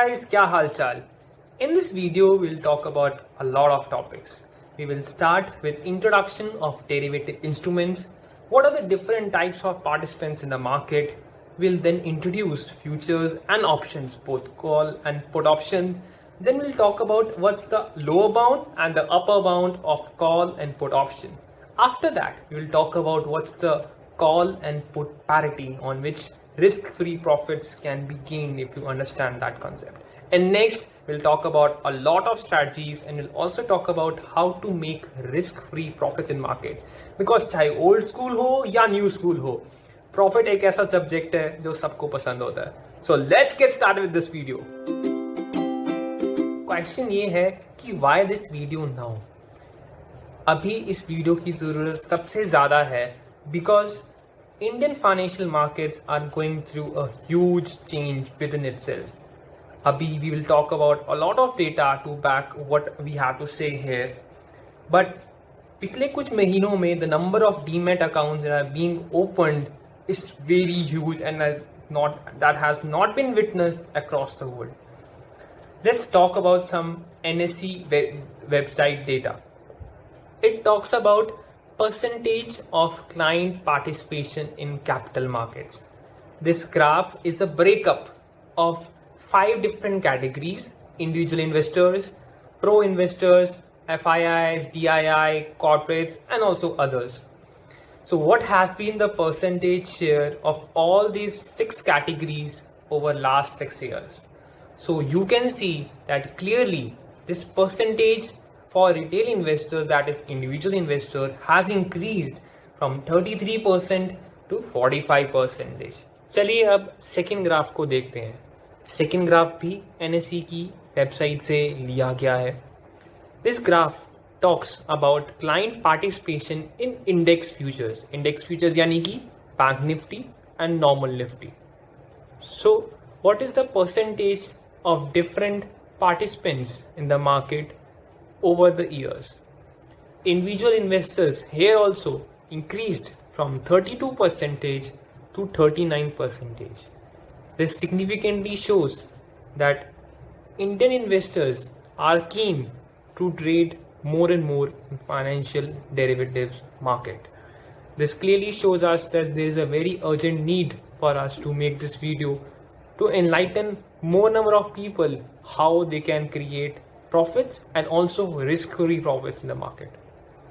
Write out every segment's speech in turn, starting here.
guys, kya hal chal? In this video, we'll talk about a lot of topics. We will start with introduction of derivative instruments. What are the different types of participants in the market? We'll then introduce futures and options, both call and put options. Then we'll talk about what's the lower bound and the upper bound of call and put option. After that, we will talk about what's the call and put parity on which risk-free profits can be gained if you understand that concept. And next, we'll talk about a lot of strategies and we'll also talk about how to make risk-free profits in market. Because चाहे old school हो या new school हो, profit एक ऐसा subject है जो सबको पसंद होता है. So let's get started with this video. Question ये है कि why this video now? अभी इस वीडियो की जरूरत सबसे ज्यादा है because Indian financial markets are going through a huge change within itself. Abhi we will talk about a lot of data to back what we have to say here. But पिछले कुछ महीनों में the number of demat accounts that are being opened is very huge and that has not been witnessed across the world. Let's talk about some NSE website data. It talks about percentage of client participation in capital markets. This graph is a breakup of 5 different categories: individual investors, pro investors, FIIs, DII, corporates, and also others. So what has been the percentage share of all these 6 categories over last 6 years? So you can see that clearly this percentage for retail investors, that is individual investor, has increased from 33% to 45%. चलिए अब second graph को देखते हैं. Second graph भी NSE की website से लिया गया है. This graph talks about client participation in index futures. Index futures यानी कि Bank Nifty and normal Nifty. So what is the percentage of different participants in the market over the years? Individual investors here also increased from 32% to 39%. This significantly shows that Indian investors are keen to trade more and more in financial derivatives market. This clearly shows us that there is a very urgent need for us to make this video to enlighten more number of people how they can create profits and also risk-free profits in the market.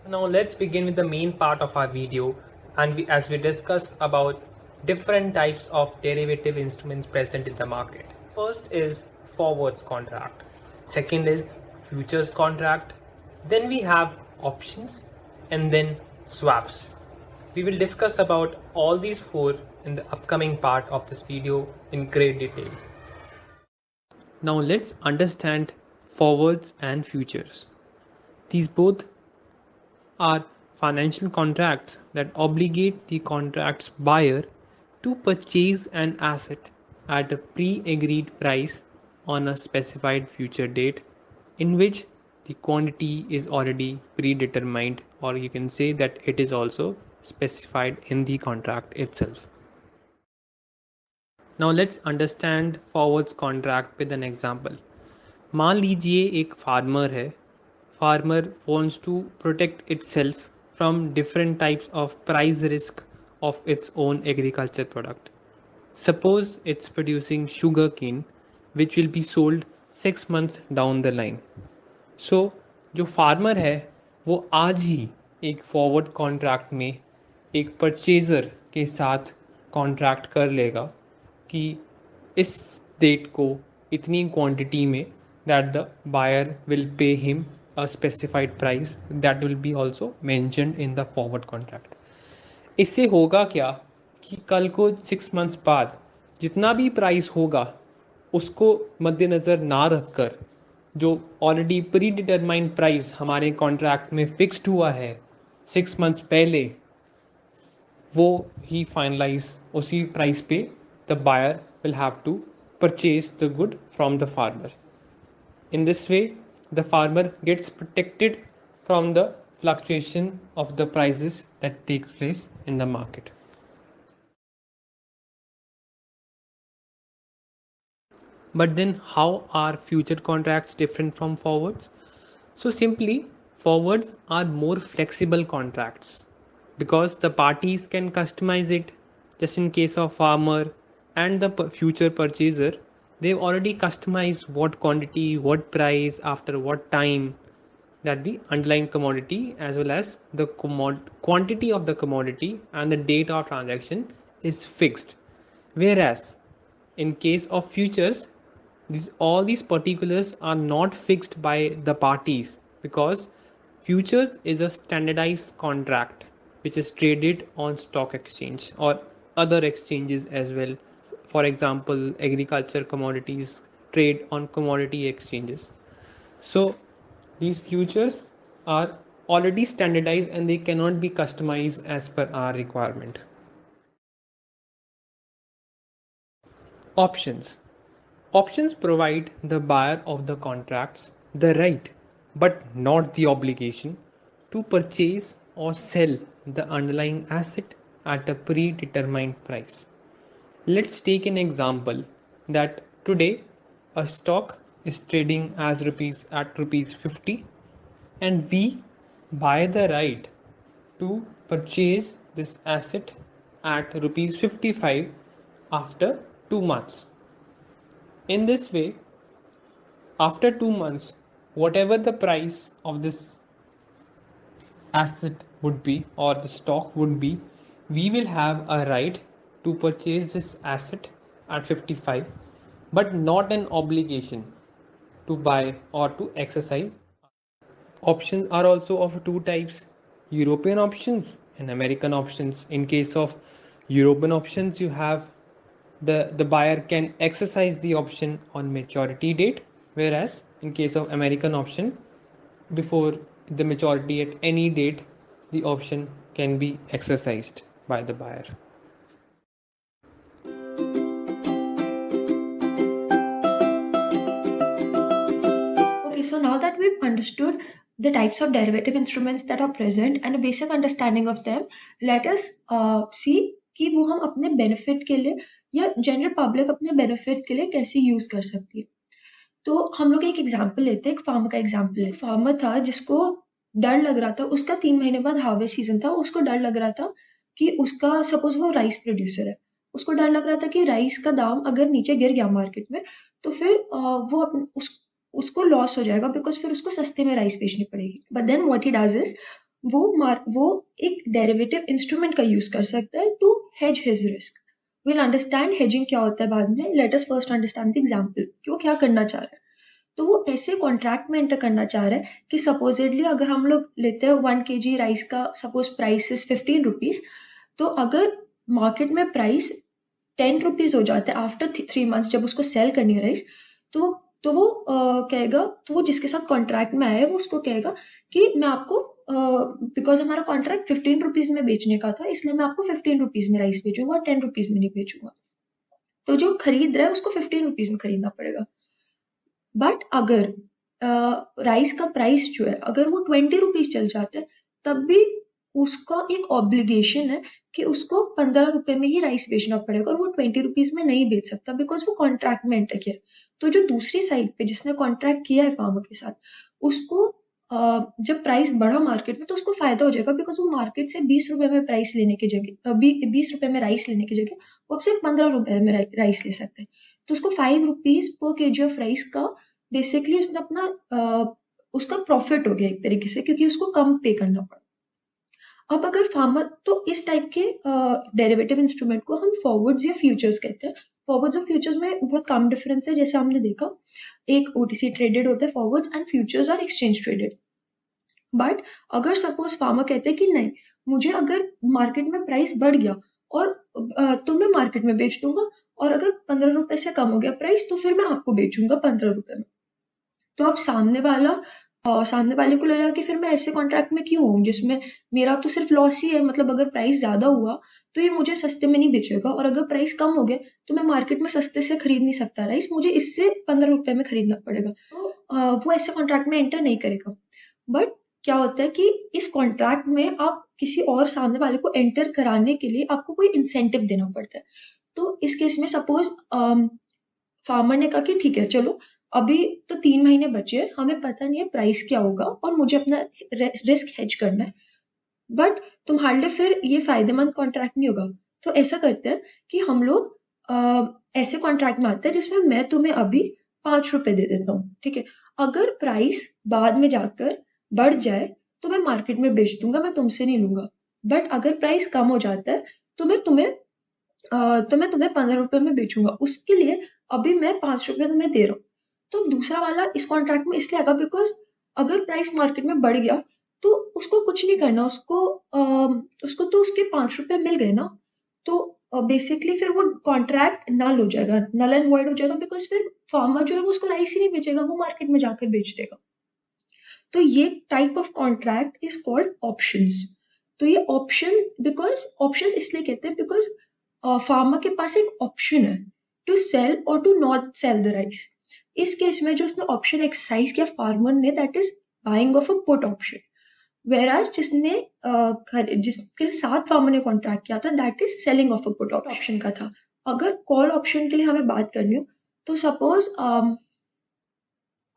Now let's begin with the main part of our video, and as we discuss about different types of derivative instruments present in the market. First is forwards contract. Second is futures contract. Then we have options and then swaps. We will discuss about all these 4 in the upcoming part of this video in great detail. Now let's understand forwards and futures. These both are financial contracts that obligate the contract's buyer to purchase an asset at a pre-agreed price on a specified future date in which the quantity is already predetermined, or you can say that it is also specified in the contract itself. Now let's understand forwards contract with an example. मान लीजिए एक farmer है. Farmer wants to protect itself from different types of price risk of its own agriculture product. Suppose it's producing sugarcane which will be sold 6 months down the line. So जो farmer है वो आज ही एक forward contract में एक purchaser के साथ contract कर लेगा कि इस डेट को इतनी क्वांटिटी में that the buyer will pay him a specified price that will be also mentioned in the forward contract. इससे होगा क्या कि कल को 6 months बाद जितना भी प्राइस होगा उसको मद्देनज़र ना रखकर जो ऑलरेडी प्री डिटरमाइंड प्राइस हमारे कॉन्ट्रैक्ट में फिक्स्ड हुआ है 6 months पहले, वो ही फाइनलाइज उसी प्राइस पे the buyer will have to purchase the good from the farmer. In this way, the farmer gets protected from the fluctuation of the prices that take place in the market. But then how are future contracts different from forwards? So simply, forwards are more flexible contracts because the parties can customize it. Just in case of farmer and the future purchaser, they've already customized what quantity, what price, after what time, that the underlying commodity as well as the quantity of the commodity and the date of transaction is fixed. Whereas in case of futures, all these particulars are not fixed by the parties, because futures is a standardized contract which is traded on stock exchange or other exchanges as well. For example, agriculture commodities trade on commodity exchanges. So these futures are already standardized and they cannot be customized as per our requirement. Options. Options provide the buyer of the contracts the right, but not the obligation, to purchase or sell the underlying asset at a predetermined price. Let's take an example that today a stock is trading as rupees at rupees 50, and we buy the right to purchase this asset at rupees 55 after 2 months. In this way, after 2 months, whatever the price of this asset would be or the stock would be, we will have a right to purchase this asset at 55, but not an obligation to buy or to exercise. Options are also of two types: European options and American options. In case of European options, you have the buyer can exercise the option on maturity date, whereas in case of American option, before the maturity at any date, the option can be exercised by the buyer. Okay, so now that we've understood the types of derivative instruments that are present and a basic understanding of them, let us see कि वो हम अपने benefit के लिए या general public अपने benefit के लिए कैसे यूज कर सकती है। तो हम लोग एक एग्जांपल लेते हैं, एक फार्मर का एग्जांपल है। फार्मर था जिसको डर लग रहा था, उसका 3 महीने बाद हार्वेस्ट सीजन था, उसको डर लग रहा था कि उसका, सपोज वो राइस प्रोड्यूसर है, उसको डर लग रहा था कि राइस का दाम अगर नीचे गिर गया मार्केट में तो फिर वो उसको लॉस हो जाएगा, बिकॉज फिर उसको सस्ते में राइस बेचनी पड़ेगी। But then what he does is वो एक डेरिवेटिव इंस्ट्रूमेंट का यूज कर सकता है to hedge his risk. Will understand hedging क्या होता है बाद में। Let us first understand the example कि वो क्या करना चाह रहा है। तो वो ऐसे कॉन्ट्रैक्ट में एंटर करना चाह रहा है कि सपोजिटली अगर हम लोग लेते हैं 1 kg राइस का, सपोज प्राइस इज 15 रुपीज, तो अगर मार्केट में प्राइस 10 रुपीज हो जाता है आफ्टर 3 मंथ्स जब उसको सेल करनी है राइस, तो वो कहेगा, तो वो जिसके साथ कॉन्ट्रैक्ट में आया है वो उसको कहेगा कि मैं आपको, बिकॉज हमारा कॉन्ट्रैक्ट 15 रुपीज में बेचने का था, इसलिए मैं आपको 15 रुपीज में राइस बेचूंगा, 10 रुपीज में नहीं बेचूंगा। तो जो खरीद रहा है उसको 15 रुपीज में खरीदना पड़ेगा। बट अगर राइस का प्राइस जो है अगर वो 20 रुपीज चल जाता है, तब भी उसका एक ऑब्लिगेशन है कि उसको 15 रुपए में ही राइस बेचना पड़ेगा और वो 20 रुपीज में नहीं बेच सकता, बिकॉज वो कॉन्ट्रैक्ट में एंटर किया। तो जो दूसरी साइड पे जिसने कॉन्ट्रैक्ट किया है फार्मर के साथ, उसको जब प्राइस बढ़ा मार्केट में तो उसको फायदा हो जाएगा, बिकॉज वो मार्केट से 20 रुपए में प्राइस लेने की जगह 20 रुपए में राइस लेने की जगह वो अब सिर्फ 15 रुपए में राइस ले सकता है। तो उसको 5 rupees per KG of rice का बेसिकली उसने अपना उसका प्रॉफिट हो गया एक तरीके से, क्योंकि उसको कम पे करना पड़ा। अब अगर फार्मर, तो इस टाइप के डेरिवेटिव इंस्ट्रूमेंट को हम फॉरवर्ड्स या फ्यूचर्स कहते हैं। फॉरवर्ड्स और फ्यूचर्स में बहुत कम डिफरेंस है, जैसे हमने देखा एक ओटीसी ट्रेडेड होता है forwards and futures are exchange traded. But अगर सपोज फार्मर कहते हैं कि नहीं, मुझे अगर मार्केट में प्राइस बढ़ गया और तो मैं मार्केट में बेच दूंगा, और अगर 15 रुपए से कम हो गया प्राइस तो फिर मैं आपको बेचूंगा 15 रुपए में। तो अब सामने वाले को लगेगा कि फिर मैं ऐसे कॉन्ट्रैक्ट में क्यों हूँ जिसमें मेरा तो सिर्फ लॉस ही है, मतलब अगर प्राइस ज्यादा हुआ तो ये मुझे सस्ते में नहीं बेचेगा, और अगर प्राइस कम हो गया तो मैं मार्केट में सस्ते से खरीद नहीं सकता राइस, मुझे इससे 15 रुपए में खरीदना पड़ेगा। तो वो ऐसे कॉन्ट्रैक्ट में एंटर नहीं करेगा। बट क्या होता है कि इस कॉन्ट्रैक्ट में आप किसी और सामने वाले को एंटर कराने के लिए आपको कोई इंसेंटिव देना पड़ता है। तो इस केस में सपोज फार्मर ने कहा कि ठीक है चलो, अभी तो 3 महीने बचे हैं, हमें पता नहीं है प्राइस क्या होगा और मुझे अपना रिस्क हेज करना है, बट तुम्हारे लिए फिर ये फायदेमंद कॉन्ट्रैक्ट नहीं होगा। तो ऐसा करते हैं कि हम लोग ऐसे कॉन्ट्रैक्ट में आते हैं जिसमें मैं तुम्हें अभी 5 रुपए दे देता हूँ, ठीक है। अगर प्राइस बाद में जाकर बढ़ जाए तो मैं मार्केट में बेच दूंगा, मैं तुमसे नहीं लूंगा। बट अगर प्राइस कम हो जाता है तो मैं तुम्हें 15 रुपए में बेचूंगा, उसके लिए अभी मैं 5 रुपए तुम्हें दे रहा हूँ। तो दूसरा वाला इस कॉन्ट्रैक्ट में इसलिए आएगा बिकॉज अगर प्राइस मार्केट में बढ़ गया तो उसको कुछ नहीं करना, उसको तो उसके 5 रुपए मिल गए ना। तो बेसिकली फिर वो कॉन्ट्रैक्ट नल हो जाएगा, नल एंड वॉइड हो जाएगा, बिकॉज फिर फार्मर जो है वो उसको राइस ही नहीं बेचेगा, वो मार्केट में जाकर बेच देगा। तो ये type of contract is called options. तो ये ऑप्शन, बिकॉज ऑप्शंस इसलिए कहते हैं बिकॉज फार्मर के पास एक ऑप्शन है टू सेल और to not sell the rice. इस केस में जो उसने ऑप्शन एक्सरसाइज किया फार्मर ने, that is buying of a put option. Whereas जिसके साथ फार्मर ने कॉन्ट्रैक्ट किया था, that is selling of a put option का था। अगर कॉल ऑप्शन के लिए हमें बात करनी हो तो सपोज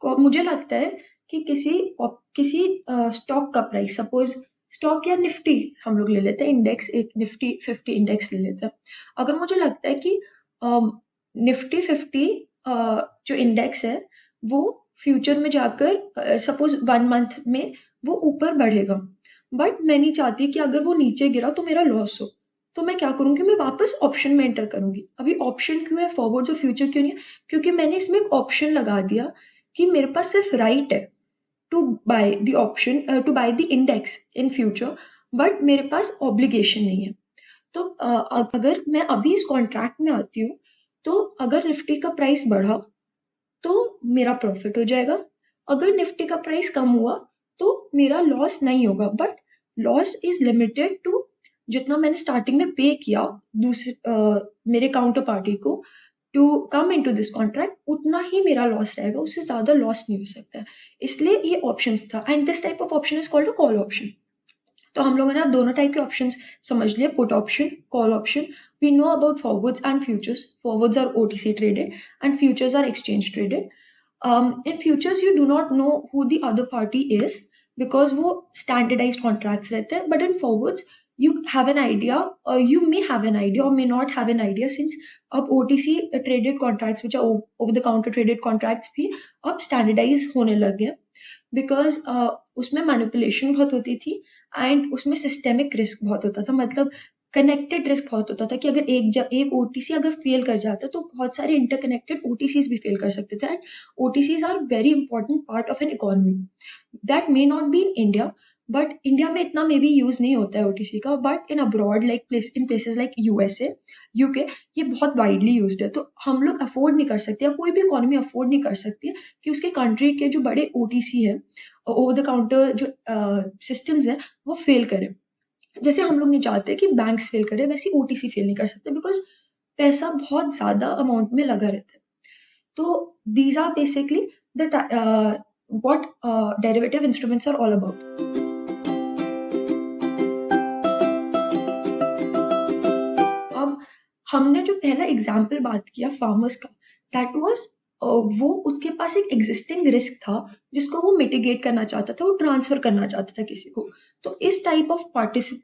मुझे लगता है कि किसी स्टॉक का प्राइस, सपोज स्टॉक या निफ्टी हम लोग ले लेते हैं, इंडेक्स, एक निफ्टी 50 इंडेक्स ले लेते हैं। अगर मुझे लगता है कि निफ्टी 50 जो इंडेक्स है वो फ्यूचर में जाकर सपोज 1 मंथ में वो ऊपर बढ़ेगा, बट मैं नहीं चाहती कि अगर वो नीचे गिरा तो मेरा लॉस हो, तो मैं क्या करूंगी, मैं वापस ऑप्शन में एंटर करूंगी। अभी ऑप्शन क्यों है, फॉरवर्ड और फ्यूचर क्यों नहीं है, क्योंकि मैंने इसमें एक ऑप्शन लगा दिया कि मेरे पास सिर्फ राइट है to buy the option, to buy the index in future, but मेरे पास ऑब्लिगेशन नहीं है। तो अगर मैं अभी इस कॉन्ट्रैक्ट में आती हूँ तो अगर निफ्टी का प्राइस बढ़ा तो मेरा प्रॉफिट हो जाएगा, अगर निफ्टी का प्राइस कम हुआ तो मेरा लॉस नहीं होगा, but loss is limited to जितना मैंने स्टार्टिंग में पे किया मेरे काउंटर पार्टी को to come into this contract, उतना ही मेरा लॉस रहेगा, उससे ज्यादा लॉस नहीं हो सकता है। इसलिए ये ऑप्शंस था, and this type of option is called a call option. तो हम लोगों ने अब दोनों टाइप के ऑप्शंस समझ लिए, put option, call option. We know about forwards and futures. Forwards are OTC traded and futures are exchange traded. In futures you do not know who the other party is because वो standardized contracts रहते हैं, but in forwards you have an idea, you may have an idea or may not have an idea, since अब OTC traded contracts which are over the counter traded contracts भी अब standardize होने लगे हैं, because उसमें manipulation बहुत होती थी एंड उसमें सिस्टेमिक रिस्क बहुत होता था, मतलब कनेक्टेड रिस्क बहुत होता था कि अगर एक ओटीसी अगर फेल कर जाता तो बहुत सारे इंटरकनेक्टेड ओटीसीज भी फेल कर सकते थे। And OTCs are very important part of an economy that may not be in India, but India में इतना मे बी यूज नहीं होता है ओटीसी का, but in abroad like in places like USA, UK, ये बहुत वाइडली यूज्ड है। तो हम लोग अफोर्ड नहीं कर सकते, या कोई भी इकोनॉमी अफोर्ड नहीं कर सकती है कि उसके कंट्री के जो बड़े ओटीसी है, ओवर द काउंटर जो सिस्टम्स है, वो फेल करें। जैसे हम लोग नहीं चाहते कि बैंक्स फेल करे, वैसे ओटीसी फेल नहीं कर सकते बिकॉज पैसा बहुत ज्यादा अमाउंट में लगा रहता है। तो these are basically the what derivative instruments are all about. अब हमने जो पहला एग्जाम्पल बात किया फार्मर्स का, दैट वाज वो उसके पास एक एग्जिस्टिंग रिस्क था जिसको वो मिटिगेट करना चाहता था, वो ट्रांसफर करना चाहता था किसी को। तो इस टाइप ऑफ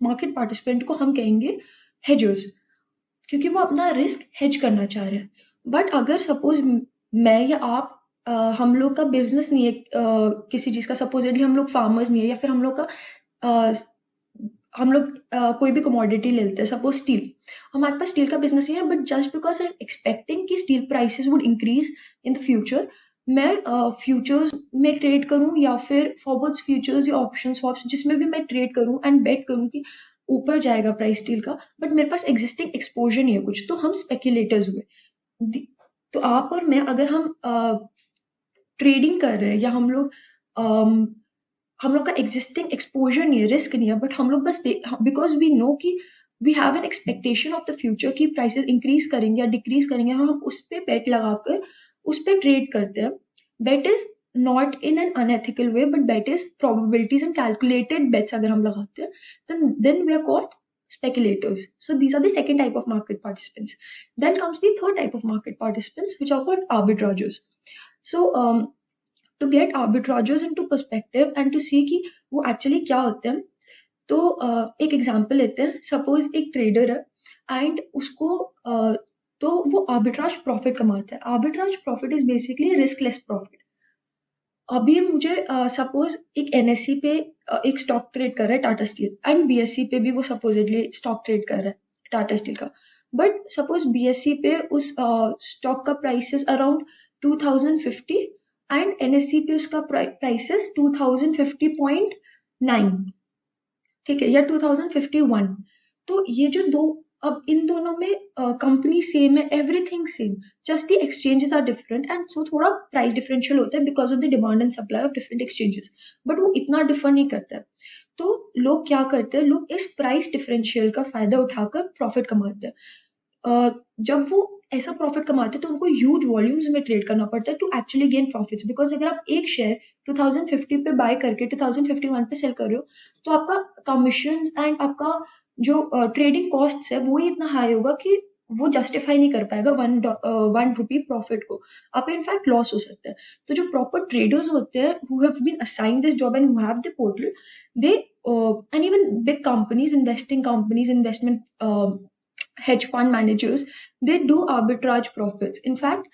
मार्केट पार्टिसिपेंट को हम कहेंगे हेजर्स, क्योंकि वो अपना रिस्क हेज करना चाह रहे हैं। बट अगर सपोज मैं या आप, हम लोग का बिजनेस नहीं है किसी चीज का, सपोजिटली हम लोग फार्मर्स नहीं है, या फिर हम लोग कोई भी कमोडिटी ले लेते हैं, सपोज स्टील, हमारे पास स्टील का बिजनेस ही है, but just because I am expecting कि steel prices would increase in the future, मैं फ्यूचर्स में ट्रेड करूं या फिर फॉरवर्ड्स फ्यूचर्स या ऑप्शन स्वैप्स, जिसमें भी मैं ट्रेड करूं एंड बेट करूं कि ऊपर जाएगा प्राइस स्टील का, बट मेरे पास एग्जिस्टिंग एक्सपोजर नहीं है कुछ, तो हम स्पेक्युलेटर्स हुए। तो आप और मैं अगर हम ट्रेडिंग कर रहे हैं, या हम लोग का एग्जिस्टिंग एक्सपोजर नहीं है, रिस्क नहीं है, बट हम लोग बस बिकॉज वी नो कि we have an expectation of the future कि प्राइसेस इंक्रीज करेंगे या डिक्रीज करेंगे, हम उस पर बेट लगाकर उस पर ट्रेड करते हैं। Bet is not in an unethical way, but bet is probabilities and calculated bets अगर हम लगाते हैं, then we are called speculators. So these are the second type of market participants. Then comes the third type of market participants, which are called arbitrageurs. So to get arbitrageurs into perspective and to see कि वो actually क्या होते हैं, तो एक example लेते हैं. Suppose एक ट्रेडर है एंड उसको तो वो आर्बिट्राज प्रॉफिट कमाता है. Arbitrage profit is basically riskless profit. अभी मुझे सपोज एक एनएससी पे एक स्टॉक ट्रेड कर रहा है टाटा स्टील एंड बीएससी पे भी वो सपोजिटली स्टॉक ट्रेड कर रहा है टाटा स्टील का. बट सपोज बीएससी पे उस स्टॉक का प्राइसेस अराउंड 2050 एंड एनएससी पे उसका प्राइसेस 2050.9, ठीक है, या 2051. तो ये जो दो, अब इन दोनों में कंपनी सेम है, everything same, just the exchanges are different and so थोड़ा प्राइस डिफरेंशियल होता है because of the demand and supply of different exchanges, but वो इतना डिफर नहीं करता है. तो लोग क्या करते हैं, लोग इस प्राइस डिफरेंशियल का फायदा उठाकर प्रॉफिट कमाते हैं. जब वो ऐसा प्रॉफिट कमाते हैं तो उनको ह्यूज वॉल्यूम्स में ट्रेड करना पड़ता है to actually gain profits. Because अगर आप एक शेयर 2050 पे बाय करके 2051 पे सेल कर रहे हो तो आपका कमीशन एंड आपका जो ट्रेडिंग कॉस्ट है वो ही इतना हाई होगा कि वो जस्टिफाई नहीं कर पाएगा 1 रुपी प्रॉफिट को. आपका इनफैक्ट लॉस हो सकता है. तो जो प्रॉपर ट्रेडर्स होते हैं who have been assigned this job and who have the portal, they and even big companies, investing companies, investment hedge fund managers, they do arbitrage profits. In fact,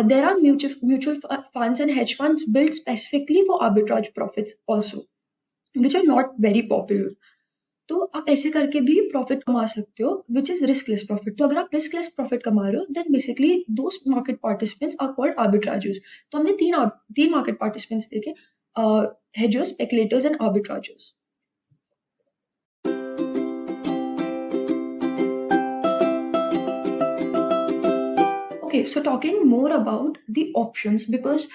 there are mutual funds and hedge funds built specifically for arbitrage profits also, which are not very popular. तो आप ऐसे करके भी profit कमा सकते हो, which is riskless profit. तो अगर आप riskless profit कमा रहे हो, then basically those market participants are called arbitrageurs. तो हमने तीन market participants देखे, hedgers, speculators and arbitrageurs. Okay, so talking more about the options, because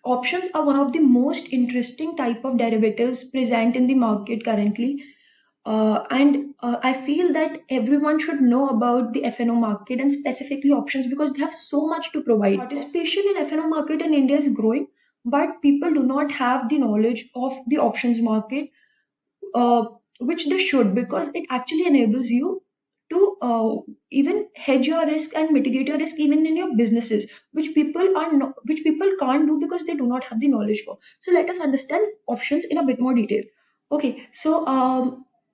options are one of the most interesting type of derivatives present in the market currently. And I feel that everyone should know about the F&O market and specifically options because they have so much to provide. Participation in F&O market in India is growing, but people do not have the knowledge of the options market, which they should, because it actually enables you to even hedge your risk and mitigate your risk even in your businesses, which people can't do because they do not have the knowledge for. So let us understand options in a bit more detail. Okay, so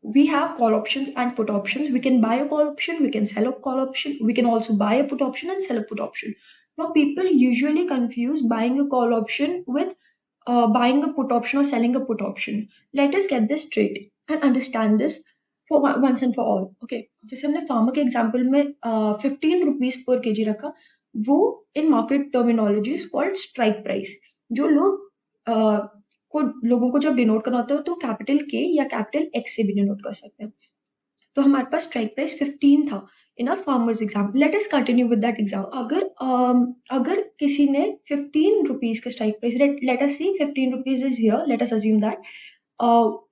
we have call options and put options. We can buy a call option, we can sell a call option, we can also buy a put option and sell a put option. Now people usually confuse buying a call option with buying a put option or selling a put option. Let us get this straight and understand this for once and for all. Okay, जैसे हमने pharma के example में 15 rupees per KG रखा, वो इन market terminology is called strike price. जो लोगों को जब डिनोट करना होता है तो कैपिटल के या कैपिटल एक्स से भी डिनोट कर सकते हैं. तो हमारे पास स्ट्राइक प्राइस 15 था in our farmers example. Let us continue with that example. अगर किसी ने 15 रुपीज का strike price, let us see 15 rupees is here, let us assume that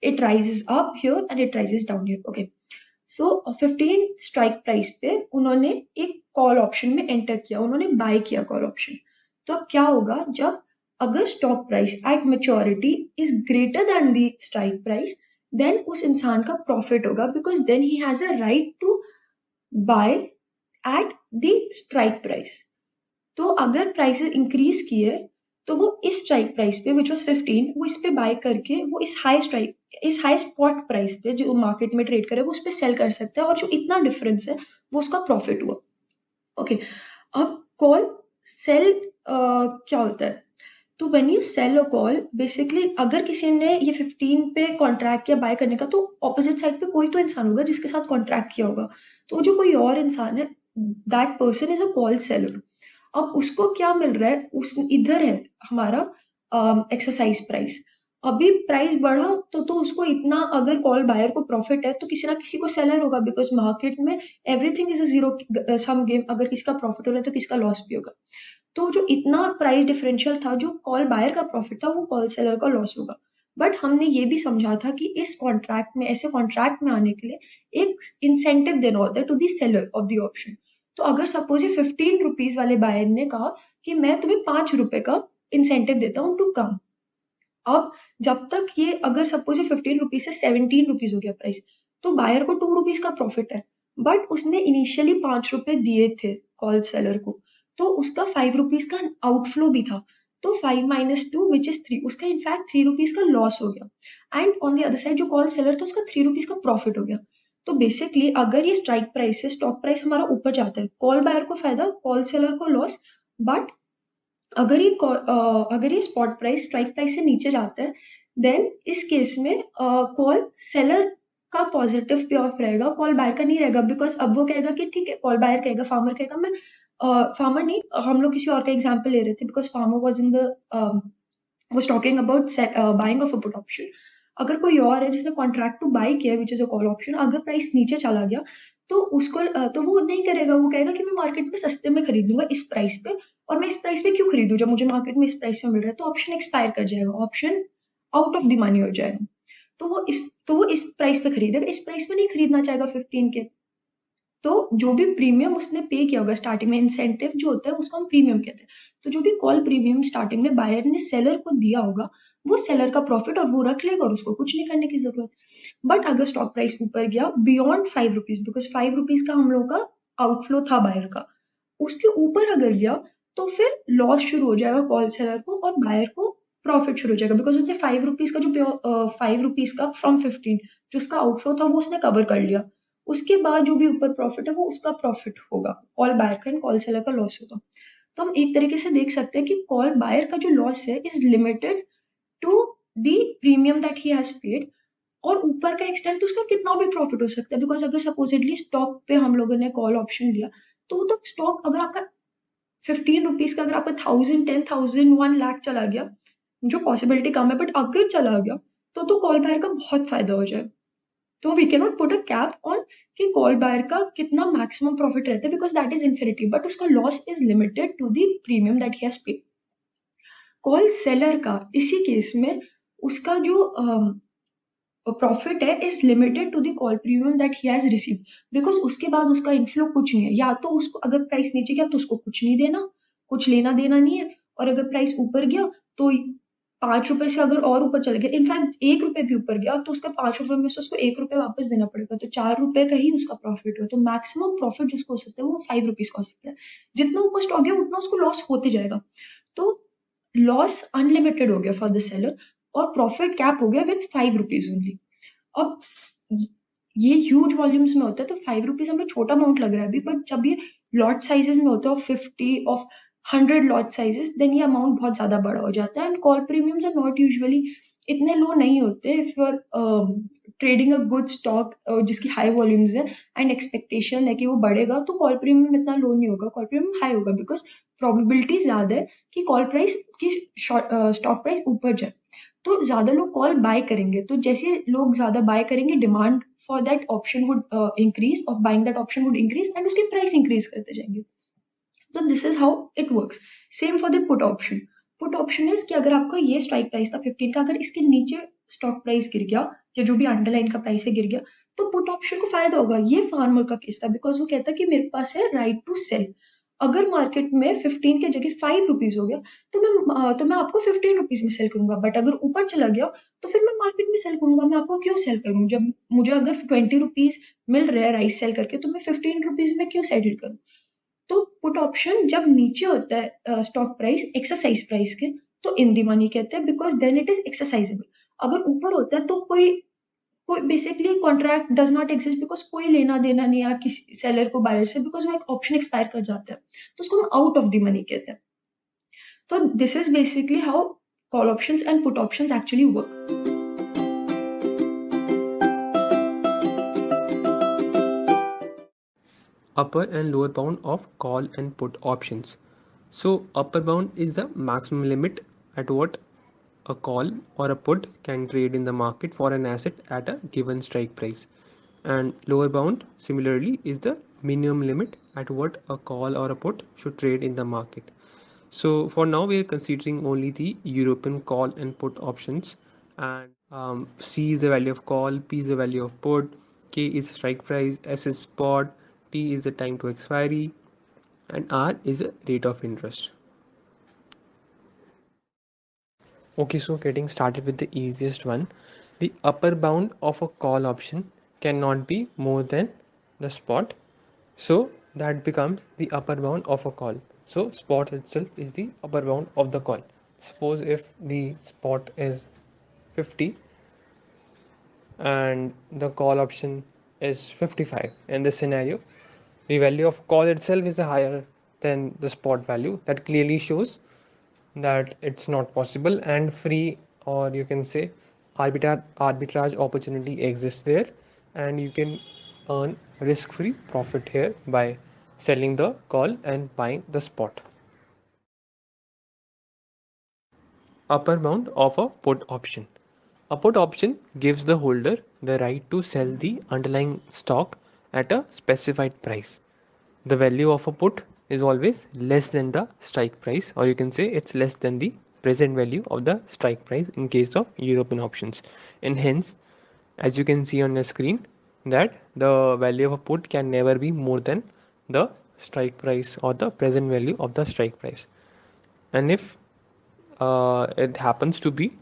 it rises up here and it rises down here. Okay, so 15 strike price पे उन्होंने एक call option में enter किया, उन्होंने buy किया call option. तो अब क्या होगा, जब अगर stock price at maturity is greater than the strike price, then उस इंसान का profit होगा because then he has a right to buy at the strike price. तो अगर prices increase किए तो वो इस स्ट्राइक प्राइस पे विच वाज 15, वो इस पे बाय करके वो इस हाई स्पॉट प्राइस पे जो मार्केट में ट्रेड करे वो उस पे सेल कर सकता है और जो इतना डिफरेंस है वो उसका प्रॉफिट हुआ. ओके, अब कॉल सेल क्या होता है, तो when you sell a call, basically अगर किसी ने ये 15 पे कॉन्ट्रैक्ट किया बाय करने का, तो ऑपोजिट साइड पे कोई तो इंसान होगा जिसके साथ कॉन्ट्रैक्ट किया होगा. तो जो कोई और इंसान है, that person is a call seller. अब उसको क्या मिल रहा है, इधर है हमारा एक्सरसाइज प्राइस. अभी प्राइस बढ़ा तो उसको इतना, अगर कॉल बायर को प्रॉफिट है तो किसी ना किसी को सेलर होगा, बिकॉज मार्केट में everything is a zero sum game. अगर किसी का प्रॉफिट हो रहा है तो किसी का लॉस भी होगा. तो जो इतना प्राइस डिफरेंशियल था, जो कॉल बायर का प्रॉफिट था, वो कॉल सेलर का लॉस होगा. बट हमने ये भी समझा था कि इस कॉन्ट्रैक्ट में, ऐसे कॉन्ट्रैक्ट में आने के लिए एक इंसेंटिव देना होता है to the seller of the option. तो अगर सपोज ये 15 रुपीज वाले बायर ने कहा कि मैं तुम्हें 5 रुपए का इंसेंटिव देता हूँ टू कम. अब जब तक ये, अगर सपोज ये 15 रुपीज से 17 रुपीज हो गया प्राइस, तो बायर को 2 रुपीज का प्रॉफिट है, बट उसने इनिशियली 5 रुपए दिए थे कॉल सेलर को, तो उसका 5 रुपीज का आउटफ्लो भी था, तो 5 माइनस 2 विच इज 3, उसका इनफैक्ट 3 रुपीज का लॉस हो गया। And on the other side जो कॉल सेलर था उसका 3 रुपीज का प्रॉफिट हो गया। तो बेसिकली अगर ये स्ट्राइक प्राइस है, स्टॉक प्राइस हमारा ऊपर जाता है, कॉल बायर को फायदा, कॉल सेलर को लॉस। बट अगर ये स्पॉट प्राइस स्ट्राइक प्राइस से नीचे जाता है, देन इस केस में कॉल सेलर का पॉजिटिव पे ऑफ रहेगा, कॉल बायर का नहीं रहेगा, बिकॉज अब वो कहेगा कि ठीक है, कॉल बायर कहेगा, फार्मर कहेगा मैं फार्मर नहीं, हम लोग किसी और का एग्जाम्पल ले रहे थे, because farmer was in the was talking about buying of a put option। अगर कोई और है जिसने कॉन्ट्रैक्ट टू बाई किया which is a call option, अगर प्राइस नीचे चला गया तो उसको तो वो नहीं करेगा, वो कहेगा कि मैं मार्केट में सस्ते में खरीद लूंगा इस प्राइस पे, और मैं इस प्राइस पे क्यों खरीदूं जब मुझे मार्केट में इस प्राइस पे मिल रहा है, तो ऑप्शन एक्सपायर कर जाएगा, option out of the money हो जाएगा, तो वो इस प्राइस पे खरीदेगा, इस प्राइस पे नहीं खरीदना चाहेगा 15 के। तो जो भी प्रीमियम उसने पे किया होगा स्टार्टिंग में, इंसेंटिव जो होता है उसको हम प्रीमियम कहते हैं, तो जो भी कॉल प्रीमियम स्टार्टिंग में बायर ने सेलर को दिया होगा वो सेलर का प्रॉफिट, और वो रख लेगा और उसको कुछ नहीं करने की जरूरत। बट अगर स्टॉक प्राइस ऊपर गया बियॉन्ड 5 रुपीज, बिकॉज 5 रुपीज का हम लोग का आउटफ्लो था बायर का, उसके ऊपर अगर गया तो फिर लॉस शुरू हो जाएगा कॉल सेलर को, और बायर को प्रॉफिट शुरू हो जाएगा, बिकॉज उसने 5 रुपीज का जो 5 रुपीज का फ्रॉम 15 जो उसका आउटफ्लो था वो उसने कवर कर लिया, उसके बाद जो भी ऊपर प्रॉफिट है वो उसका प्रॉफिट होगा, कॉल बायर का एंड कॉल सेलर का लॉस होगा। तो हम एक तरीके से देख सकते हैं कि कॉल बायर का जो लॉस है is limited to the premium that he has paid, और ऊपर का एक्सटेंड तो उसका कितना भी प्रॉफिट हो सकता है, बिकॉज अगर सपोजिटली स्टॉक पे हम लोगों ने कॉल ऑप्शन लिया, तो वो तो स्टॉक अगर आपका 15 रुपीज का, अगर आपका 1000 10,000 1 लाख चला गया, जो पॉसिबिलिटी कम है, बट अगर चला गया तो कॉल बायर का बहुत फायदा हो जाएगा। तो we can not put a cap on कि कॉल बायर का कितना मैक्सिमम प्रॉफिट रहता है, because that is infinity, but उसका loss is limited to the premium that he has paid. Call seller का इसी केस में उसका जो प्रॉफिट है is limited to the call premium that he has receive, because उसके बाद उसका इनफ्लो कुछ नहीं है, या तो उसको अगर प्राइस नीचे गया तो उसको कुछ नहीं देना, कुछ लेना देना नहीं है, और अगर प्राइस ऊपर गया तो 5 रुपए से अगर और ऊपर चले गया, इनफैक्ट 1 रुपए भी ऊपर गया तो उसका 5 रुपए में से उसको 1 रुपए वापस देना पड़ेगा, तो 4 रुपए का ही उसका प्रॉफिट हो, तो मैक्सिमम प्रॉफिट जिसको हो सकता है वो 5 रुपीज का हो सकता है, जितना ऊपर स्टॉक गया उतना उसको लॉस होते जाएगा, तो लॉस अनलिमिटेड हो गया फॉर द सेलर, और प्रॉफिट कैप हो गया विथ 5 रुपीज ओनली। अब ये ह्यूज वॉल्यूम्स में होता है तो 5 रुपीज हमें छोटा अमाउंट लग रहा है अभी, बट जब ये लॉट साइजेस में होता है of 50 of 100 lot sizes, then ये अमाउंट बहुत ज्यादा बड़ा हो जाता है, and call premiums are not usually इतने लो नहीं होते if you are trading a good stock जिसकी हाई वॉल्यूम्स है एंड एक्सपेक्टेशन है कि वो बढ़ेगा, तो कॉल प्रीमियम इतना लो नहीं होगा, कॉल प्रीमियम हाई होगा, बिकॉज प्रोबेबिलिटी ज्यादा है कि कॉल प्राइस की स्टॉक प्राइस ऊपर जाए, तो ज्यादा लोग कॉल बाय करेंगे, तो जैसे लोग ज्यादा बाय करेंगे demand for that option would increase, of buying that option would increase, and उसकी प्राइस इंक्रीज करते जाएंगे। तो this is how it works. Same for the put option. Put option is कि अगर आपका ये स्ट्राइक प्राइस था 15 का, अगर इसके नीचे स्टॉक प्राइस गिर गया या जो भी अंडरलाइन का प्राइस है गिर गया, तो पुट ऑप्शन को फायदा होगा। ये फार्मर का केस था, बिकॉज वो कहता है कि मेरे पास है राइट टू सेल, अगर मार्केट में 15 के जगह 5 रुपीज हो गया तो मैं आपको 15 रुपीज में सेल करूंगा, बट अगर ऊपर चला गया तो फिर मैं मार्केट में सेल करूंगा, मैं आपको क्यों सेल करूं, जब मुझे अगर 20 रुपीज मिल रहा है राइस सेल करके तो मैं 15 रुपीज में क्यों सेल करूं। तो पुट ऑप्शन जब नीचे होता है स्टॉक प्राइस एक्सरसाइज प्राइस के, तो इन दी मनी कहते हैं, because then it is exercisable. अगर ऊपर होता है तो कोई basically contract does not exist, because कोई लेना देना नहीं है किसी सेलर को बायर से, बिकॉज वो एक ऑप्शन एक्सपायर कर जाता है, तो उसको हम आउट ऑफ द मनी कहते हैं। तो this is basically how call options and put options actually work. Upper and lower bound of call and put options. So upper bound is the maximum limit at what a call or a put can trade in the market for an asset at a given strike price, and lower bound similarly is the minimum limit at what a call or a put should trade in the market. So for now we are considering only the European call and put options, and C is the value of call, P is the value of put, K is strike price, S is spot, T is the time to expiry, and R is the rate of interest. Okay, so getting started with the easiest one, the upper bound of a call option cannot be more than the spot. So that becomes the upper bound of a call. So spot itself is the upper bound of the call. Suppose if the spot is 50 and the call option is 55. In this scenario, the value of call itself is higher than the spot value. That clearly shows that it's not possible, and free, or you can say arbitrage opportunity exists there, and you can earn risk free profit here by selling the call and buying the spot. Upper bound of a put option. A put option gives the holder the right to sell the underlying stock at a specified price. The value of a put is always less than the strike price, or you can say it's less than the present value of the strike price in case of European options. And hence, as you can see on the screen, that the value of a put can never be more than the strike price or the present value of the strike price. And if it happens to be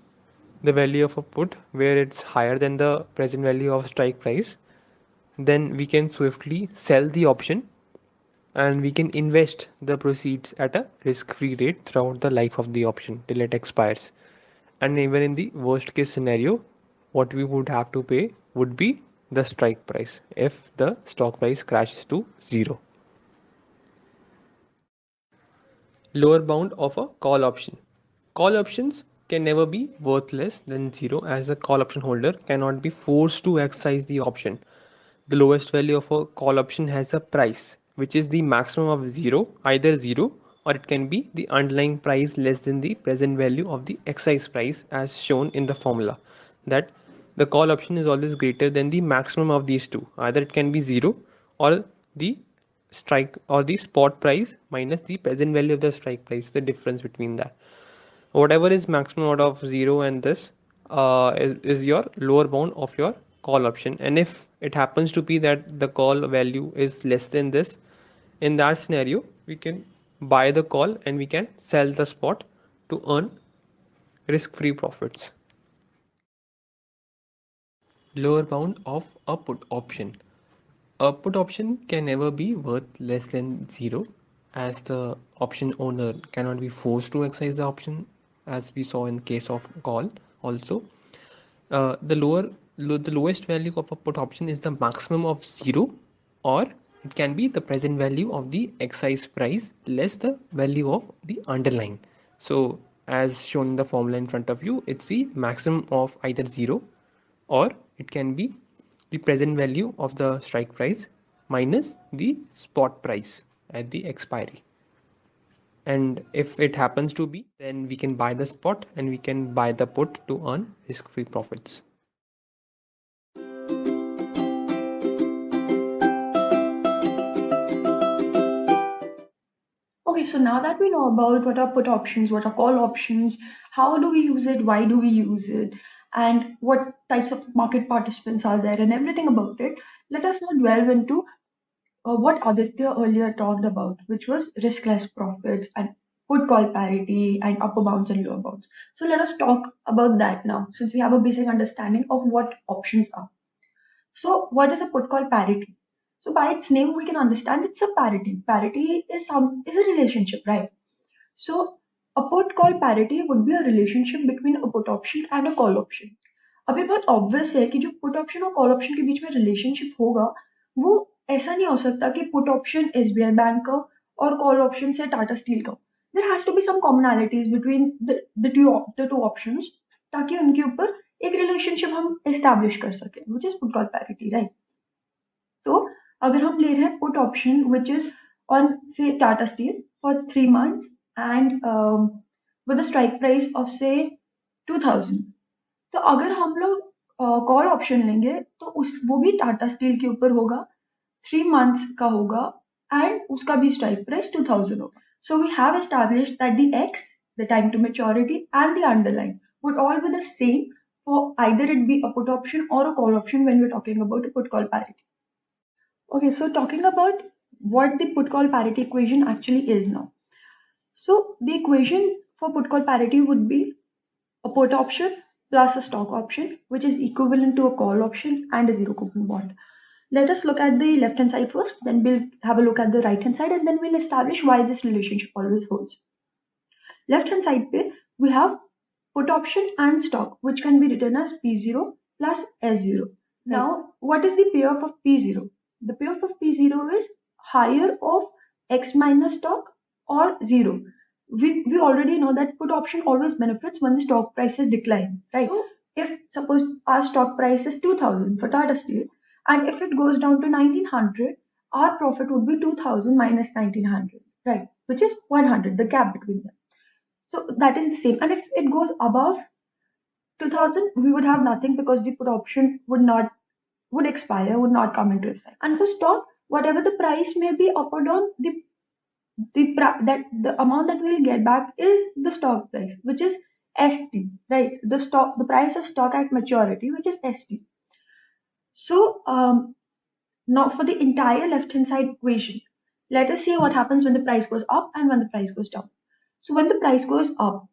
the value of a put where it's higher than the present value of strike price, then we can swiftly sell the option and we can invest the proceeds at a risk-free rate throughout the life of the option till it expires. And even in the worst case scenario, what we would have to pay would be the strike price if the stock price crashes to zero. Lower bound of a call option. Call options can never be worth less than zero, as a call option holder cannot be forced to exercise the option. The lowest value of a call option has a price, which is the maximum of zero, either zero, or it can be the underlying price less than the present value of the exercise price, as shown in the formula. That the call option is always greater than the maximum of these two. Either it can be zero, or the strike or the spot price minus the present value of the strike price, the difference between that. Whatever is maximum out of zero and this is your lower bound of your call option. And if it happens to be that the call value is less than this, in that scenario we can buy the call and we can sell the spot to earn risk free profits. Lower bound of a put option. A put option can never be worth less than zero, as the option owner cannot be forced to exercise the option, as we saw in case of call. Also, the lowest value of a put option is the maximum of zero, or it can be the present value of the exercise price less the value of the underlying. So, as shown in the formula in front of you, it's the maximum of either zero, or it can be the present value of the strike price minus the spot price at the expiry. And if it happens to be, then we can buy the spot and we can buy the put to earn risk-free profits. Okay, so now that we know about what are put options, what are call options, how do we use it, why do we use it, and what types of market participants are there, and everything about it, let us now delve into what Aditya earlier talked about, which was riskless profits and put call parity and upper bounds and lower bounds. So let us talk about that now, since we have a basic understanding of what options are. So what is a put call parity? So by its name, we can understand it's a parity. Parity is a relationship, right? So a put call parity would be a relationship between a put option and a call option. अभी बहुत obvious है कि जो put option और call option के बीच में relationship होगा वो ऐसा नहीं हो सकता कि पुट ऑप्शन एसबीआई बैंक का और कॉल ऑप्शन से टाटा स्टील का. There has to be some commonalities between the two options ताकि उनके ऊपर एक रिलेशनशिप हम एस्टैब्लिश कर सके, which is put call parity, right. तो अगर हम ले रहे हैं put option which is on say Tata steel for 3 months and with a strike price of say 2000, तो अगर हम लोग कॉल ऑप्शन लेंगे तो वो भी टाटा स्टील के ऊपर होगा, 3 months का होगा एंड उसका भी स्ट्राइक प्राइस 2000 होगा. So we have established that the x, the time to maturity and the underline would all be the same for either it be a put option or a call option when we're talking about a put call parity. Okay, so talking about what the put call parity equation actually is now. So the equation for put call parity would be a put option plus a stock option, which is equivalent to a call option and a zero coupon bond. Let us look at the left hand side first, then we'll have a look at the right hand side, and then we'll establish why this relationship always holds. Left hand side pe, we have put option and stock, which can be written as P0 plus S0. Now, what is the payoff of P0? The payoff of P0 is higher of X minus stock or 0. We already know that put option always benefits when the stock prices decline, right? So if suppose our stock price is 2000 for Tata Steel, and if it goes down to 1900, our profit would be 2000 minus 1900, right? Which is 100, the gap between them. So that is the same. And if it goes above 2000, we would have nothing because the put option would expire, would not come into effect. And for stock, whatever the price may be up or down, the amount that we'll get back is the stock price, which is ST, right? The price of stock at maturity, which is ST. So now for the entire left hand side equation, let us see what happens when the price goes up and when the price goes down. So when the price goes up,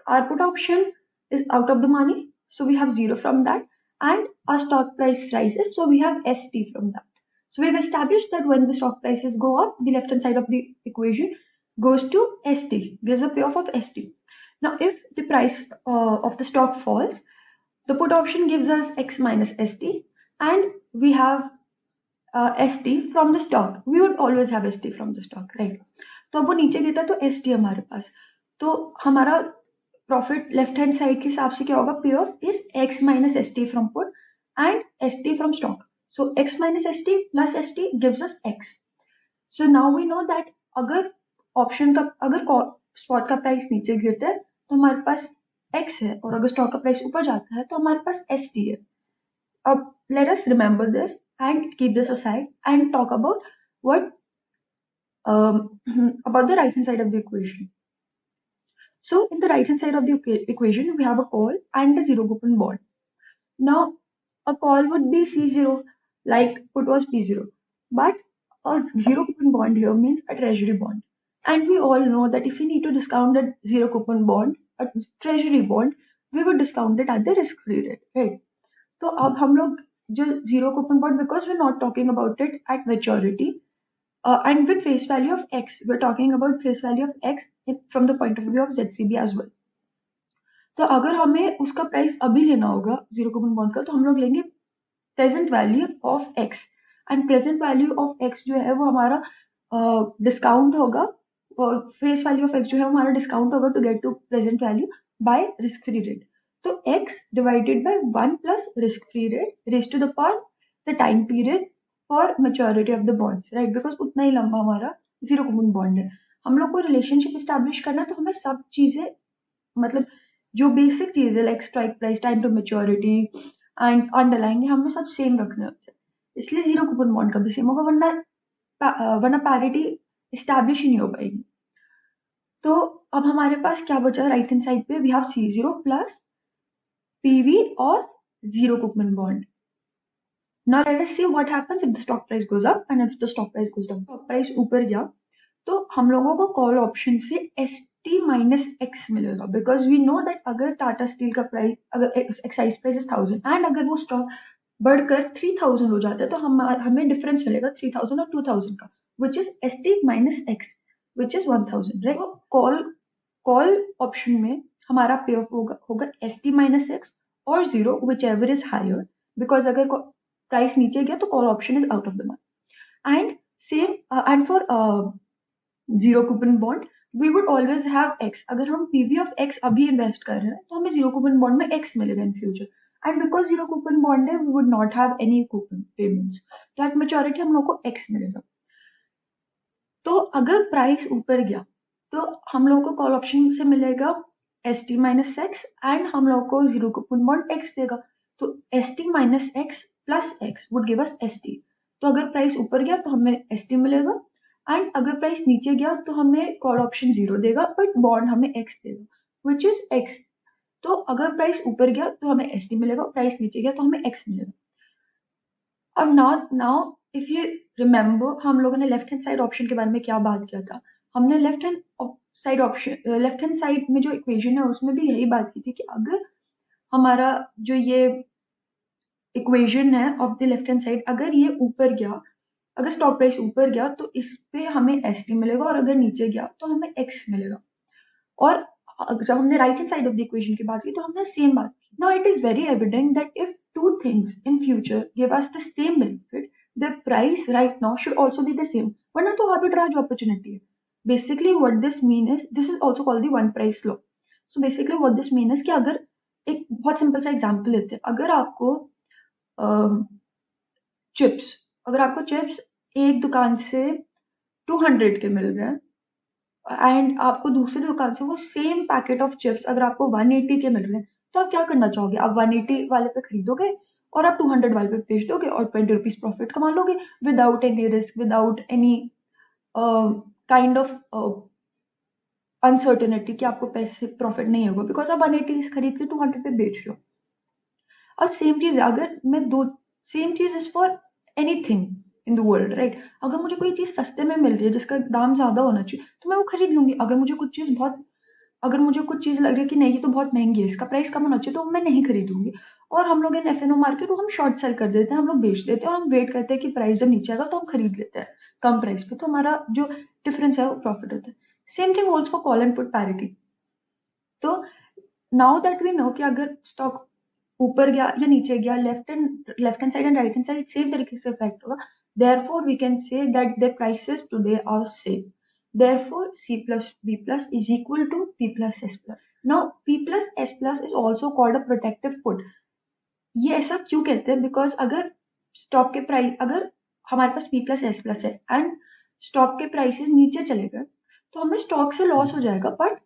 our put option is out of the money, so we have 0 from that, and our stock price rises, so we have ST from that. So we've established that when the stock prices go up, the left hand side of the equation goes to ST, gives a payoff of ST. Now if the price of the stock falls, the put option gives us X minus ST, and we have ST from the stock. We would always have ST from the stock, right? तो अब वो नीचे गिरता है तो ST हमारे पास, तो हमारा प्रॉफिट लेफ्ट हैंड साइड के हिसाब से क्या होगा? पे of is X minus ST from put and ST from stock. So X minus ST plus ST gives us X. So now we know that अगर स्पॉट का प्राइस नीचे गिरता है तो हमारे पास X है, और अगर स्टॉक का प्राइस ऊपर जाता है तो हमारे पास ST है. अब let us remember this and keep this aside and talk about about the right hand side of the equation. So in the right hand side of the equation, we have a call and a zero coupon bond. Now a call would be C0, like put was P0, but a zero coupon bond here means a treasury bond. And we all know that if we need to discount a zero coupon bond, a treasury bond, we would discount it at the risk free rate, right? तो अब हम लोग जो zero coupon bond, because we're not talking about it at maturity, and with face value of X, we're talking about face value of X from the point of view of ZCB as well. तो अगर हमें उसका price अभी लेना होगा zero coupon bond का, तो हम लोग लेंगे present value of x, and present value of x जो है वो हमारा डिस्काउंट होगा, फेस वैल्यू ऑफ एक्स जो है वो हमारा डिस्काउंट होगा to get to present value by risk free rate. तो x divided by 1 plus risk free rate raise to the power the time period for maturity of the bonds, right? Because उतना ही लंबा हमारा zero coupon bond है. हम लोग को relationship establish करना, तो हमें सब चीजें, मतलब जो बेसिक चीज है like strike price, time to maturity and underline, हमें सब सेम रखने होते हैं. इसलिए जीरो कूपन बॉन्ड का भी सेम होगा, वरना पैरिटी एस्टैब्लिश ही नहीं हो पाएगी. तो अब हमारे पास क्या बचा राइट हैंड साइड पे? We have C0 plus PV और zero coupon bond. Now let us see what happens if the stock price goes up and if the stock price goes down. Stock price ऊपर गया तो हम लोगों को call option से ST minus X मिलेगा, because we know that अगर Tata steel का प्राइस, अगर एक्साइज प्राइस इज 1000 एंड अगर वो स्टॉक बढ़कर 3000 हो जाता है तो हमें डिफरेंस मिलेगा 3000 और 2000 का, which is ST minus X, which is 1000, right? तो कॉल ऑप्शन में हमारा पे ऑफ होगा ST minus X और 0, whichever is higher, because अगर प्राइस नीचे गया तो call option is out of the money. And same and for zero coupon bond we would always have X. अगर हम PV ऑफ X अभी invest कर रहे हैं तो हमें जीरो कूपन बॉन्ड में X मिलेगा in future, and because zero coupon bond है we would not have any coupon payments, तो एट मैच्योरिटी हम लोग को X मिलेगा. तो अगर प्राइस ऊपर गया तो हम लोग को कॉल ऑप्शन से मिलेगा ST minus X एंड हम लोग को जीरो कूपन बॉन्ड X देगा. तो ST minus X plus X would give us ST. तो अगर प्राइस ऊपर गया तो हमें ST मिलेगा, एंड अगर प्राइस नीचे गया तो हमें कॉल ऑप्शन 0 देगा बट बॉन्ड हमें X देगा, which is X. तो अगर प्राइस ऊपर गया तो हमें ST मिलेगा, प्राइस नीचे गया तो हमें X मिलेगा. अब नाउ इफ यू रिमेम्बर, हम लोगों ने लेफ्ट हैंड साइड ऑप्शन के बारे में क्या बात किया था? हमने left hand side option, left hand side में जो इक्वेशन है उसमें भी यही बात की थी कि अगर हमारा जो ये इक्वेशन है of the left hand side, अगर ये ऊपर गया, अगर स्टॉक प्राइस ऊपर गया तो इस पे हमें एस टी मिलेगा, और अगर नीचे गया तो हमें एक्स मिलेगा। और जब हमने right hand side of the equation की बात की तो हमने सेम बात की। Now it is very evident that if two things in future give us the same benefit, the price right now should also be the same, वरना तो arbitrage opportunity है। Basically what this mean is, this is also called the one price law. So basically what this mean is कि अगर एक बहुत simple सा example लेते हैं, अगर आपको चिप्स, अगर आपको चिप्स एक दुकान से 200 के मिल रहे हैं एंड आपको दूसरी दुकान से वो सेम पैकेट ऑफ चिप्स अगर आपको 180 के मिल रहे हैं, तो आप क्या करना चाहोगे? आप 180 वाले पे खरीदोगे और आप 200 वाले पे बेच दोगे और 20 रुपीज प्रॉफिट कमा लोगे without any risk, without any kind of uncertainty कि आपको पैसे प्रॉफिट नहीं होगा, बिकॉज आप 180 खरीद के 200 पे बेच रहे हो। और सेम चीज है, अगर मैं दो, सेम चीज is for anything in the world, right? अगर मुझे कोई चीज सस्ते में मिल रही है जिसका दाम ज्यादा होना चाहिए तो मैं वो खरीद लूंगी। अगर मुझे कुछ चीज लग रही है कि नहीं ये तो बहुत महंगी है, इसका प्राइस कम होना चाहिए, तो मैं नहीं खरीदूंगी। और हम लोग इन एफएनओ मार्केट हम शॉर्ट सेल कर देते हैं, हम लोग बेच देते हैं और हम वेट करते हैं कि प्राइस जब नीचे आएगा तो हम खरीद लेते हैं कम प्राइस पे, तो हमारा जो डिफरेंस है वो प्रॉफिट होता है। Same thing holds for call and put parity. तो नाउ दैट वी नो कि अगर स्टॉक ऊपर गया या नीचे गया, left hand side and right hand side same तरीके से इफेक्ट होगा। Therefore, we can say that their prices today are same. Therefore, C plus B plus is equal to P plus S plus. Now, P plus S plus is also called a protective put. ये ऐसा क्यों कहते हैं? Because अगर stock के price, अगर हमारे पास P plus S plus है एंड स्टॉक के प्राइसेस नीचे चले गए तो हमें स्टॉक से लॉस हो जाएगा, बट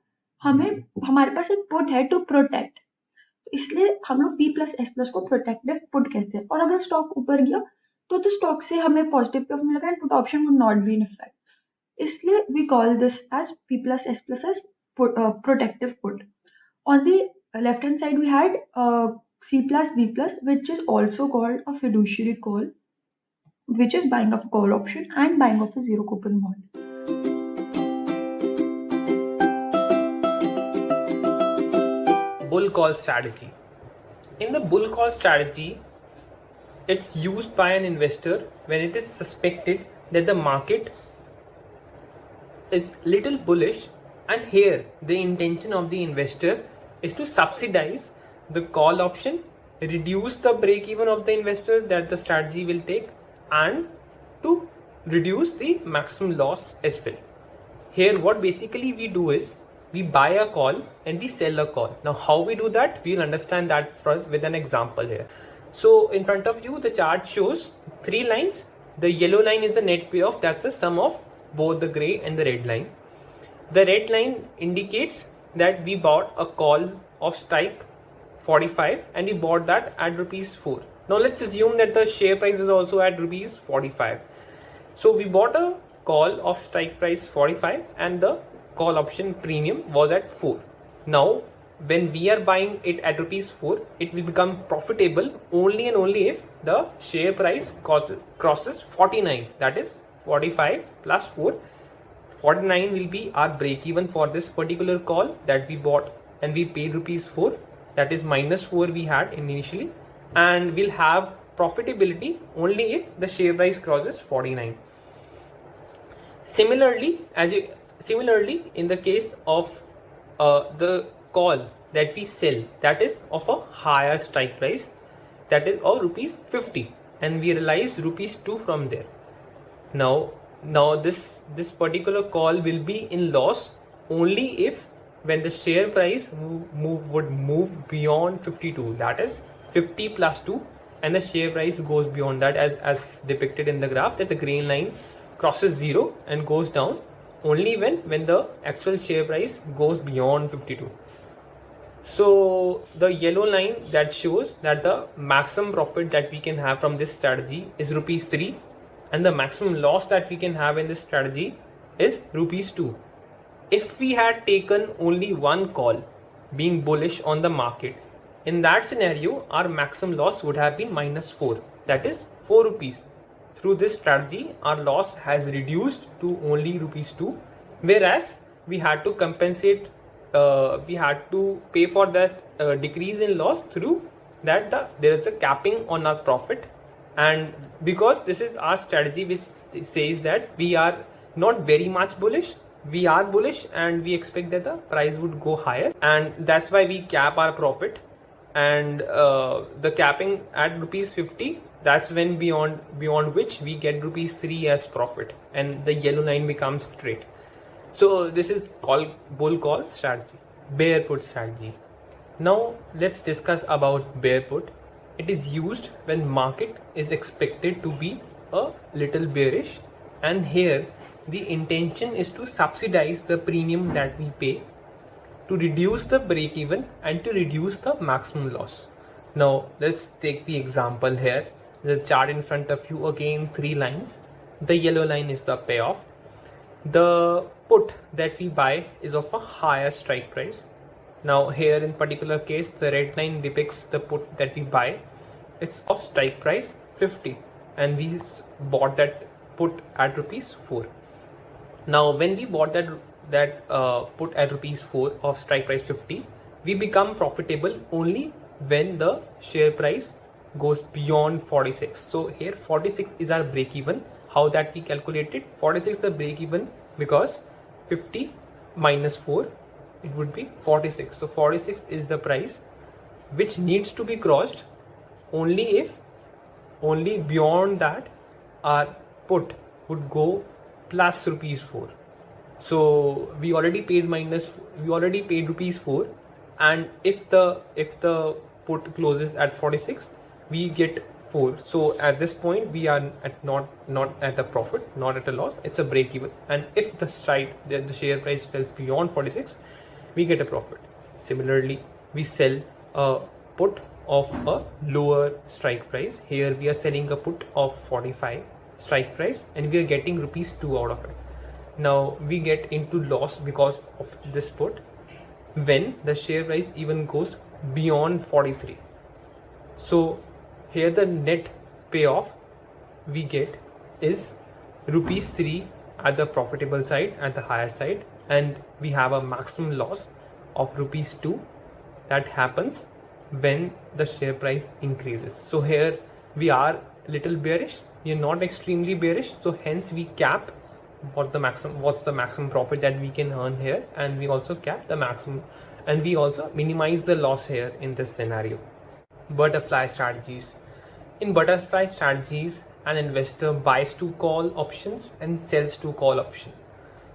हमारे पास एक पुट है टू प्रोटेक्ट, इसलिए हम लोग P plus S plus को प्रोटेक्टिव पुट कहते हैं। और अगर स्टॉक ऊपर गया तो स्टॉक से हमें पॉजिटिव प्रॉफिट मिलेगा and put option would not be in effect, इसलिए we call this as P plus S plus as protective put. On the left hand side we had C plus B plus, which is also called a fiduciary call, which is buying of a call option and buying of a zero coupon bond. Bull call strategy. In the bull call strategy, it's used by an investor when it is suspected that the market is little bullish, and here the intention of the investor is to subsidize the call option, reduce the break even of the investor that the strategy will take, and to reduce the maximum loss as well. Here what basically we do is we buy a call and we sell a call. Now how we do that, we'll understand that with an example here. So in front of you the chart shows 3 lines. The yellow line is the net payoff, that's the sum of both the gray and the red line. The red line indicates that we bought a call of strike 45 and we bought that at rupees 4. Now let's assume that the share price is also at rupees 45. So we bought a call of strike price 45 and the call option premium was at 4. Now when we are buying it at rupees 4, it will become profitable only and only if the share price crosses 49. That is 45 plus 4. 49 will be our break even for this particular call that we bought and we paid rupees 4. That is minus 4 we had initially, and we'll have profitability only if the share price crosses 49. Similarly, in the case of the call that we sell, that is of a higher strike price, that is of rupees 50, and we realized rupees 2 from there. Now this particular call will be in loss only if when the share price would move beyond 52, that is 50 plus 2, and the share price goes beyond that as depicted in the graph, that the green line crosses 0 and goes down only when the actual share price goes beyond 52. So the yellow line that shows that the maximum profit that we can have from this strategy is rupees 3, and the maximum loss that we can have in this strategy is rupees 2. If we had taken only one call being bullish on the market, in that scenario our maximum loss would have been minus 4, that is 4 rupees. Through this strategy our loss has reduced to only rupees 2, whereas we had to compensate, we had to pay for that decrease in loss through that there is a capping on our profit. And because this is our strategy which says that we are not very much bullish, we are bullish and we expect that the price would go higher, and that's why we cap our profit. And the capping at rupees 50, that's when beyond which we get rupees 3 as profit, and the yellow line becomes straight. So this is called bull call strategy, bear put strategy. Now let's discuss about bear put. It is used when market is expected to be a little bearish, and here the intention is to subsidize the premium that we pay to reduce the break even and to reduce the maximum loss. Now let's take the example here. The chart in front of you, again 3 lines. The yellow line is the payoff. The put that we buy is of a higher strike price. Now here in particular case, the red line depicts the put that we buy. It's of strike price 50, and we bought that put at rupees 4. Now when we bought that put at rupees 4 of strike price 50, we become profitable only when the share price goes beyond 46. So here 46 is our break even. How that we calculated? 46 is the break even because 50 minus 4, it would be 46. So 46 is the price which needs to be crossed only beyond that our put would go plus rupees 4. So we already paid rupees 4, and if the put closes at 46, we get 4. So at this point we are not at a profit, not at a loss. It's a break even. And if the share price falls beyond 46, we get a profit. Similarly, we sell a put of a lower strike price. Here we are selling a put of 45 strike price, and we are getting rupees 2 out of it. Now we get into loss because of this put when the share price even goes beyond 43. So here the net payoff we get is rupees 3 at the profitable side, at the higher side, and we have a maximum loss of rupees 2 that happens when the share price increases. So here we are little bearish, we are not extremely bearish, so hence we cap what's the maximum profit that we can earn here, and we also cap the maximum, and we also minimize the loss here in this scenario. Butterfly strategies. In butterfly strategies, an investor buys 2 call options and sells 2 call option.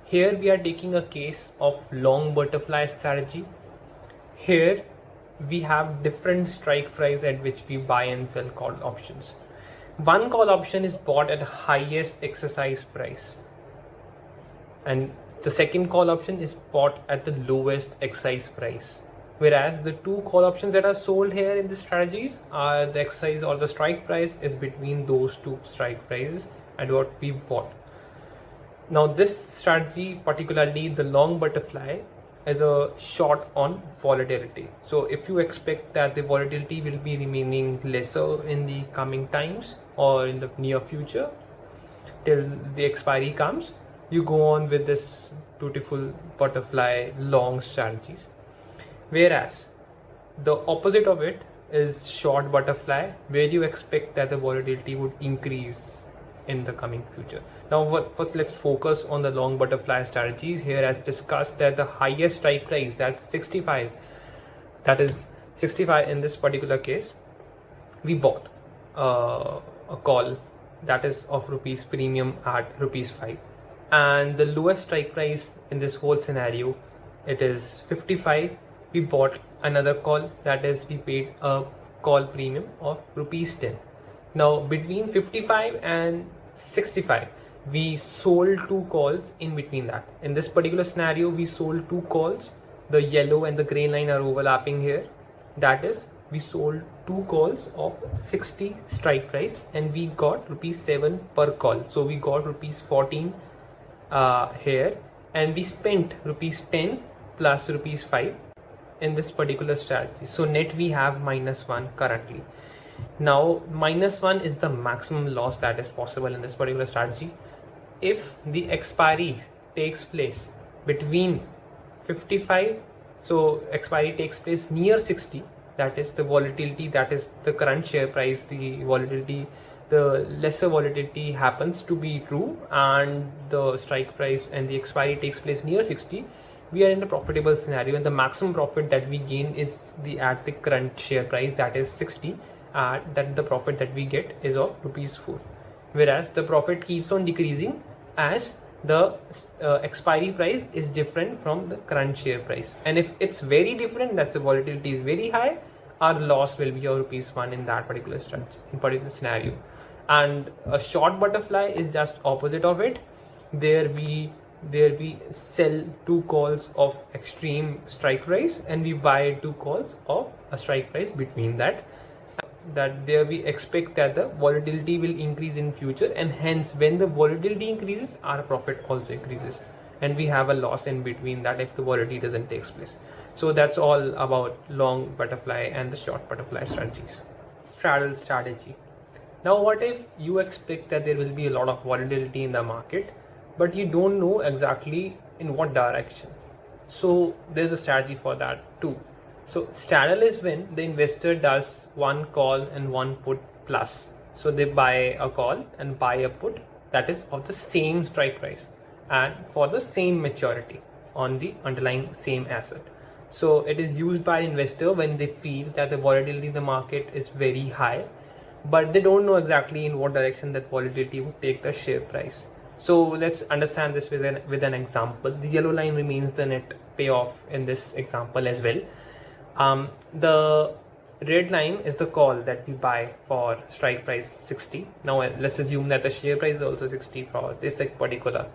Here we are taking a case of long butterfly strategy. Here we have different strike price at which we buy and sell call options. One call option is bought at highest exercise price, and the second call option is bought at the lowest exercise price. Whereas the 2 call options that are sold here in the strategies are the exercise or the strike price is between those 2 strike prices and what we bought. Now this strategy, particularly the long butterfly, is a short on volatility. So if you expect that the volatility will be remaining lesser in the coming times or in the near future till the expiry comes, you go on with this beautiful butterfly long strategies. Whereas the opposite of it is short butterfly, where you expect that the volatility would increase in the coming future. Now first let's focus on the long butterfly strategies. Here as discussed that the highest strike price, that's 65, that is 65 in this particular case, we bought a call that is of rupees premium at rupees 5, and the lowest strike price in this whole scenario, it is 55. We bought another call, that is we paid a call premium of rupees 10. Now between 55 and 65 we sold 2 calls in between that. In this particular scenario we sold 2 calls. The yellow and the gray line are overlapping here. That is we sold 2 calls of 60 strike price, and we got rupees 7 per call. So we got rupees 14 here, and we spent rupees 10 plus rupees 5 in this particular strategy. So net we have -1 currently. Now -1 is the maximum loss that is possible in this particular strategy. If the expiry takes place between 55, so expiry takes place near 60, that is the volatility, that is the current share price, the volatility, the lesser volatility happens to be true, and the strike price and the expiry takes place near 60, we are in a profitable scenario, and the maximum profit that we gain is at the current share price, that is 60, and that the profit that we get is of rupees 4, whereas the profit keeps on decreasing as the expiry price is different from the current share price, and if it's very different, that's the volatility is very high, our loss will be of rupees 1 in that particular structure, in particular scenario. And a short butterfly is just opposite of it. There we sell 2 calls of extreme strike price, and we buy 2 calls of a strike price between that there we expect that the volatility will increase in future, and hence when the volatility increases, our profit also increases, and we have a loss in between that if the volatility doesn't take place. So that's all about long butterfly and the short butterfly strategies. Straddle strategy. Now what if you expect that there will be a lot of volatility in the market, but you don't know exactly in what direction? So there's a strategy for that too. So straddle is when the investor does 1 call and 1 put plus. So they buy a call and buy a put that is of the same strike price and for the same maturity on the underlying same asset. So it is used by investor when they feel that the volatility in the market is very high, but they don't know exactly in what direction that volatility would take the share price. So let's understand this with an example. The yellow line remains the net payoff in this example as well. The red line is the call that we buy for strike price 60. Now let's assume that the share price is also 60 for this particular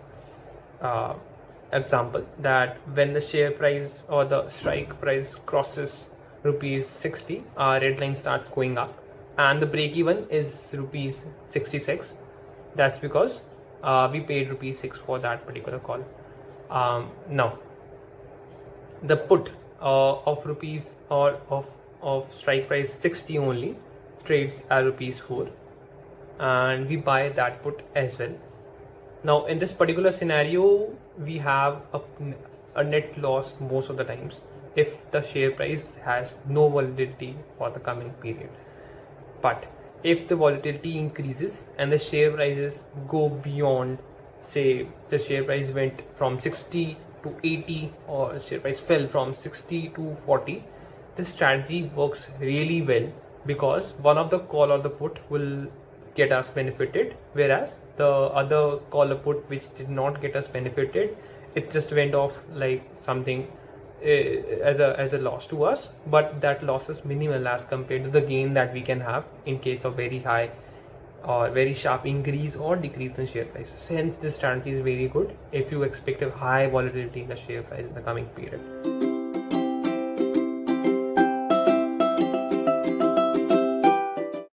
example, that when the share price or the strike price crosses rupees 60, our red line starts going up, and the break even is rupees 66. That's because we paid rupees 6 for that particular call. Now the put of rupees or of strike price 60 only trades at rupees 4, and we buy that put as well. Now in this particular scenario, we have a net loss most of the times if the share price has no volatility for the coming period. But if the volatility increases and the share prices go beyond, say the share price went from 60 to 80, or share price fell from 60 to 40, this strategy works really well, because one of the call or the put will get us benefited, whereas the other call or put which did not get us benefited, it just went off like something as a loss to us, but that loss is minimal as compared to the gain that we can have in case of very high or very sharp increase or decrease in share price. So hence this strategy is very good if you expect a high volatility in the share price in the coming period.